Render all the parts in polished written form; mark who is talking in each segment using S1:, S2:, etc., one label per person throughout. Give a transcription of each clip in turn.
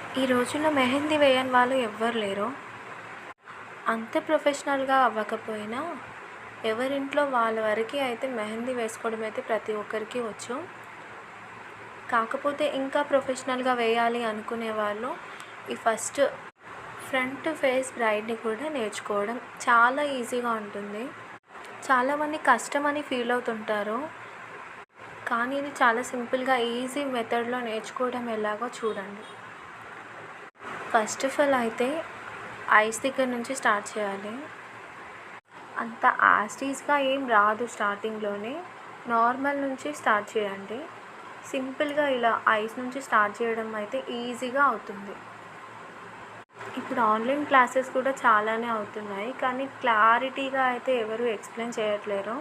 S1: ఈ రోజుల్లో మెహందీ వేయని వాళ్ళు ఎవ్వరు లేరు. అంత ప్రొఫెషనల్‌గా అవ్వకపోయినా, ఎవరింట్లో వాళ్ళ వరకి అయితే మెహందీ వేసుకోవడం అయితే ప్రతి ఒక్కరికి వచ్చు. కాకపోతే ఇంకా ప్రొఫెషనల్‌గా వేయాలి అనుకునే వాళ్ళు ఈ ఫస్ట్ ఫ్రంట్ ఫేస్ బ్రైడ్‌ని కూడా నేర్చుకోవడం చాలా ఈజీగా ఉంటుంది. చాలామంది కష్టమని ఫీల్ అవుతుంటారు. కానీ ఇది చాలా సింపుల్‌గా ఈజీ మెథడ్‌లో నేర్చుకోవడం ఎలాగో చూడండి. ఫస్ట్ ఆఫ్ ఆల్ అయితే ఐస్ దగ్గర నుంచి స్టార్ట్ చేయాలి. అంత యాస్టీస్‌గా ఏం రాదు స్టార్టింగ్‌లోనే. నార్మల్ నుంచి స్టార్ట్ చేయండి. సింపుల్‌గా ఇలా ఐస్ నుంచి స్టార్ట్ చేయడం అయితే ఈజీగా అవుతుంది. ఇప్పుడు ఆన్‌లైన్ క్లాసెస్ కూడా చాలానే అవుతున్నాయి. కానీ క్లారిటీగా అయితే ఎవరు ఎక్స్‌ప్లెయిన్ చేయట్లేరు.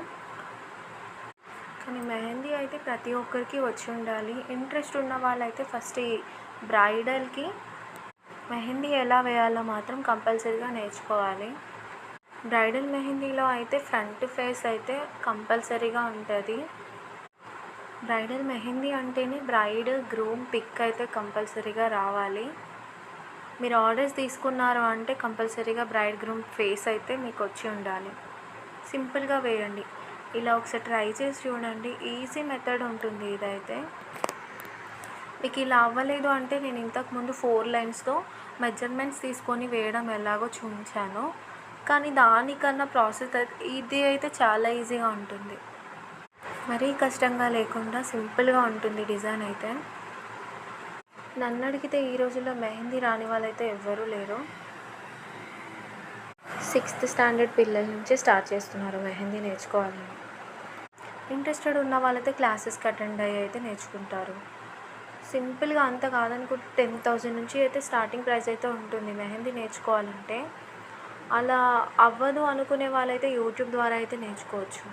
S1: కానీ మెహందీ అయితే ప్రతి ఒక్కరికి వచ్చి ఉండాలి. ఇంట్రెస్ట్ ఉన్న వాళ్ళైతే ఫస్ట్ ఈ బ్రైడల్‌కి మెహందీ ఎలా వేయాలో మాత్రం కంపల్సరీగా నేర్చుకోవాలి. బ్రైడల్ మెహందీలో అయితే ఫ్రంట్ ఫేస్ అయితే కంపల్సరీగా ఉంటుంది. బ్రైడల్ మెహందీ అంటేనే బ్రైడ్, గ్రూమ్ పిక్ అయితే కంపల్సరీగా రావాలి. మీరు ఆర్డర్స్ తీసుకున్నారు అంటే కంపల్సరీగా బ్రైడ్, గ్రూమ్ ఫేస్ అయితే మీకు వచ్చి ఉండాలి. సింపుల్గా వేయండి. ఇలా ఒకసారి ట్రై చేసి చూడండి. ఈజీ మెథడ్ ఉంటుంది ఇదైతే. మీకు ఇలా అవ్వలేదు అంటే నేను ఇంతకుముందు 4 లైన్స్‌తో మెజర్మెంట్స్ తీసుకొని వేయడం ఎలాగో చూపించాను. కానీ దానికన్నా ప్రాసెస్ ఇది అయితే చాలా ఈజీగా ఉంటుంది. మరీ కష్టంగా లేకుండా సింపుల్గా ఉంటుంది డిజైన్ అయితే. నన్ను అడిగితే ఈ రోజుల్లో మెహందీ రాని వాళ్ళైతే ఎవ్వరూ లేరు. 6th స్టాండర్డ్ పిల్లల నుంచి స్టార్ట్ చేస్తున్నారు మెహందీ నేర్చుకోవాలని. ఇంట్రెస్టెడ్ ఉన్న వాళ్ళైతే క్లాసెస్కి అటెండ్ అయ్యి అయితే నేర్చుకుంటారు. సింపుల్గా అంత కాదనుకుంటే 10,000 నుంచి అయితే స్టార్టింగ్ ప్రైస్ అయితే ఉంటుంది మెహందీ నేర్చుకోవాలంటే. అలా అవ్వదు అనుకునే వాళ్ళైతే యూట్యూబ్ ద్వారా అయితే నేర్చుకోవచ్చు.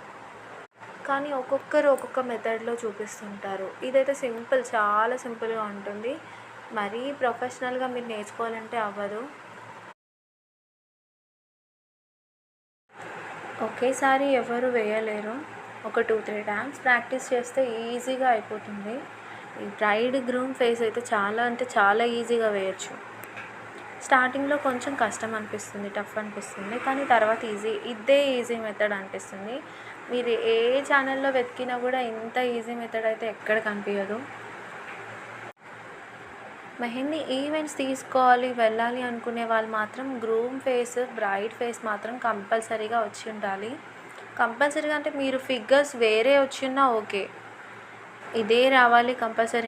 S1: కానీ ఒక్కొక్కరు ఒక్కొక్క మెథడ్లో చూపిస్తుంటారు. ఇదైతే సింపుల్, చాలా సింపుల్గా ఉంటుంది. మరీ ప్రొఫెషనల్గా మీరు నేర్చుకోవాలంటే అవ్వదు. ఒకేసారి ఎవరు వేయలేరు. ఒక 2-3 టైమ్స్ ప్రాక్టీస్ చేస్తే ఈజీగా అయిపోతుంది. ఈ బ్రైడ్, గ్రూమ్ ఫేస్ అయితే చాలా అంటే చాలా ఈజీగా వేయచ్చు. స్టార్టింగ్లో కొంచెం కష్టం అనిపిస్తుంది, టఫ్ అనిపిస్తుంది. కానీ తర్వాత ఇదే ఈజీ మెథడ్ అనిపిస్తుంది. మీరు ఏ ఛానల్లో వెతికినా కూడా ఇంత ఈజీ మెథడ్ అయితే ఎక్కడ కనిపించదు. మెహందీ ఈవెంట్స్ తీసుకోవాలి, వెళ్ళాలి అనుకునే వాళ్ళు మాత్రం గ్రూమ్ ఫేస్, బ్రైడ్ ఫేస్ మాత్రం కంపల్సరీగా వచ్చి ఉండాలి. కంపల్సరీగా అంటే మీరు ఫిగర్స్ వేరే వచ్చినా ఓకే. ఇదే రావాలి కంపల్సరీ